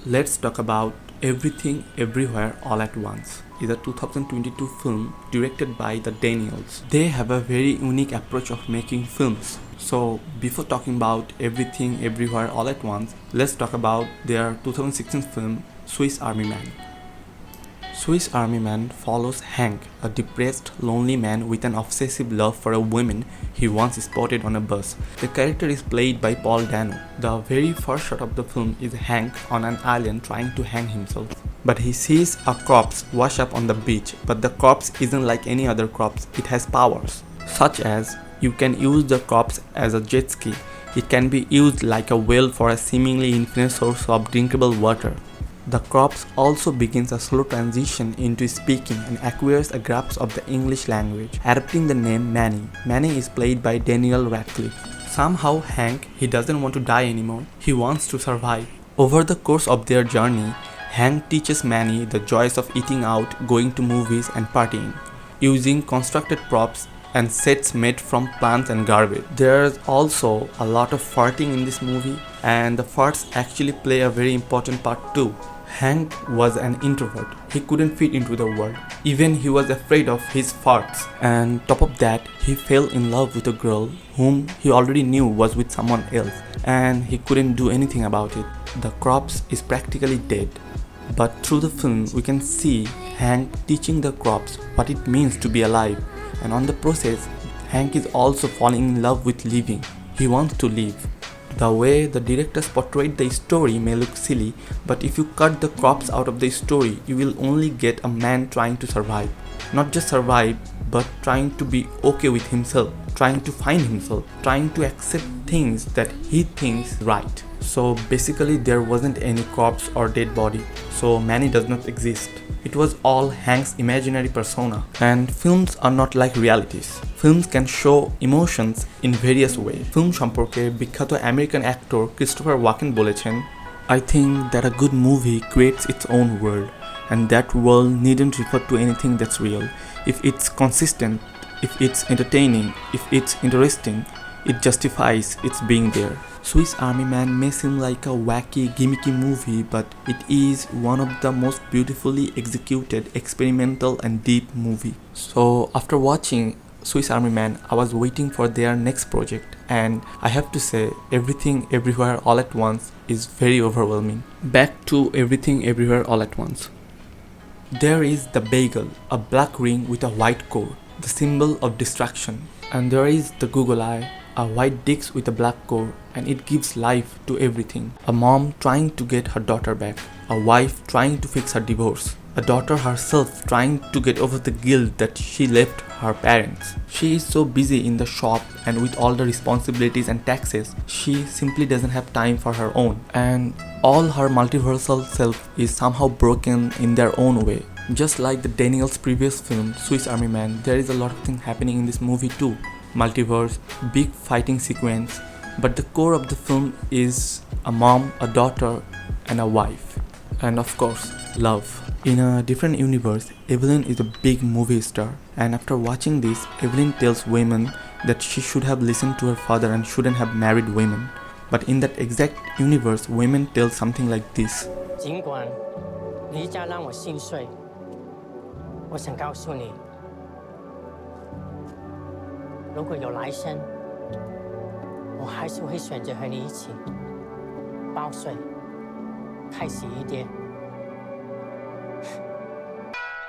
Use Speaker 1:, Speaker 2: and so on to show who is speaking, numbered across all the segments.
Speaker 1: let's talk about Everything Everywhere All at Once. It's a 2022 film directed by the Daniels. They have a very unique approach of making films. So before talking about Everything Everywhere All at Once, let's talk about their 2016 film Swiss Army Man. Swiss Army Man follows Hank, a depressed, lonely man with an obsessive love for a woman he once spotted on a bus. The character is played by Paul Dano. The very first shot of the film is Hank on an island trying to hang himself. But he sees a corpse wash up on the beach, but the corpse isn't like any other corpse, it has powers. Such as, you can use the corpse as a jet ski, it can be used like a well for a seemingly infinite source of drinkable water. The corpse also begins a slow transition into speaking and acquires a grasp of the English language, adopting the name Manny. Manny is played by Daniel Radcliffe. Somehow Hank, he doesn't want to die anymore, he wants to survive. Over the course of their journey, Hank teaches Manny the joys of eating out, going to movies and partying, using constructed props and sets made from plants and garbage. There's also a lot of farting in this movie, and the farts actually play a very important part too. Hank was an introvert. He couldn't fit into the world. Even he was afraid of his farts. And top of that, he fell in love with a girl whom he already knew was with someone else, and he couldn't do anything about it. The corpse is practically dead. But through the film, we can see Hank teaching the corpse what it means to be alive. And on the process, Hank is also falling in love with living. He wants to live. The way the directors portrayed the story may look silly, but if you cut the corpse out of the story, you will only get a man trying to survive. Not just survive, but trying to be okay with himself, trying to find himself, trying to accept things that he thinks right. So basically there wasn't any corpse or dead body, so Manny does not exist. It was all Hank's imaginary persona. And films are not like realities. Films can show emotions in various ways. Film সম্পর্কে বিখ্যাত American actor Christopher ওয়াকেন বলেছেন, I think that a good movie creates its own world, and that world needn't refer to anything that's real. If it's consistent, if it's entertaining, if it's interesting, it justifies its being there. Swiss Army Man may seem like a wacky, gimmicky movie, but it is one of the most beautifully executed, experimental and deep movie. So after watching Swiss Army Man, I was waiting for their next project, and I have to say Everything Everywhere All at Once is very overwhelming. Back to Everything Everywhere All at Once. There is the bagel, a black ring with a white core, the symbol of distraction. And there is the Google Eye, a white disc with a black core, and it gives life to everything. A mom trying to get her daughter back, a wife trying to fix her divorce, a daughter herself trying to get over the guilt that she left her parents. She is so busy in the shop and with all the responsibilities and taxes, she simply doesn't have time for her own. And all her multiversal self is somehow broken in their own way. Just like the Daniels' previous film, Swiss Army Man, there is a lot of things happening in this movie too. Multiverse, big fighting sequence, but the core of the film is a mom, a daughter, and a wife. And of course, love. In a different universe, Evelyn is a big movie star, and after watching this, Evelyn tells women that she should have listened to her father and shouldn't have married women. But in that exact universe, women tell something like this.
Speaker 2: 尽管离家让我心碎，我想告诉你，如果有来生，我还是会选择和你一起报税，开心一点。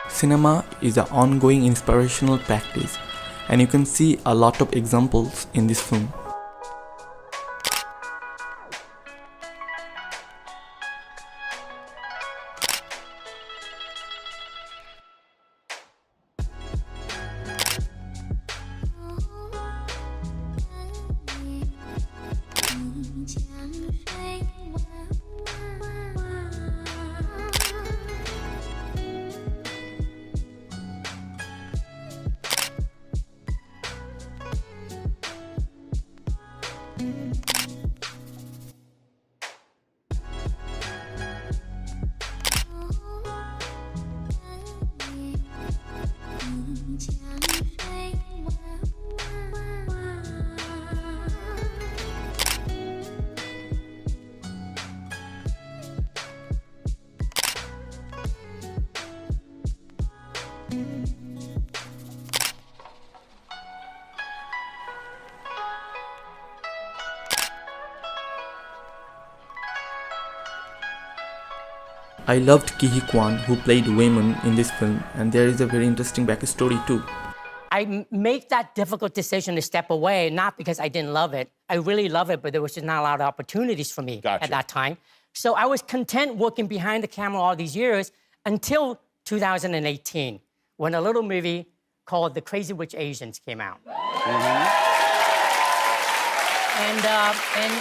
Speaker 1: Cinema is an ongoing inspirational practice, and you can see a lot of examples in this film. I loved Huy Quan, who played Wayman in this film, and there is a very interesting backstory too.
Speaker 2: I make that difficult decision to step away, not because I didn't love it. I really love it, but there was just not a lot of opportunities for me at that time. So I was content working behind the camera all these years until 2018, when a little movie called The Crazy Rich Asians came out. And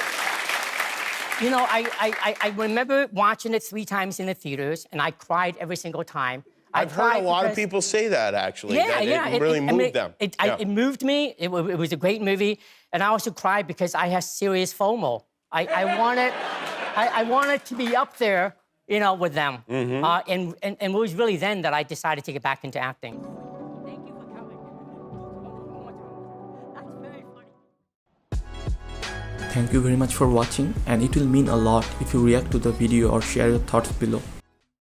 Speaker 2: you know, I remember watching it 3 times in the theaters, and I cried every single time.
Speaker 3: I've heard a lot of people say that, actually.
Speaker 2: Yeah,
Speaker 3: It really moved them.
Speaker 2: It moved me. It was a great movie. And I also cried because I had serious FOMO. I wanted to be up there, you know, with them. And it was really then that I decided to get back into acting. Thank you for coming. That's very funny.
Speaker 1: Thank you very much for watching, and it will mean a lot if you react to the video or share your thoughts below.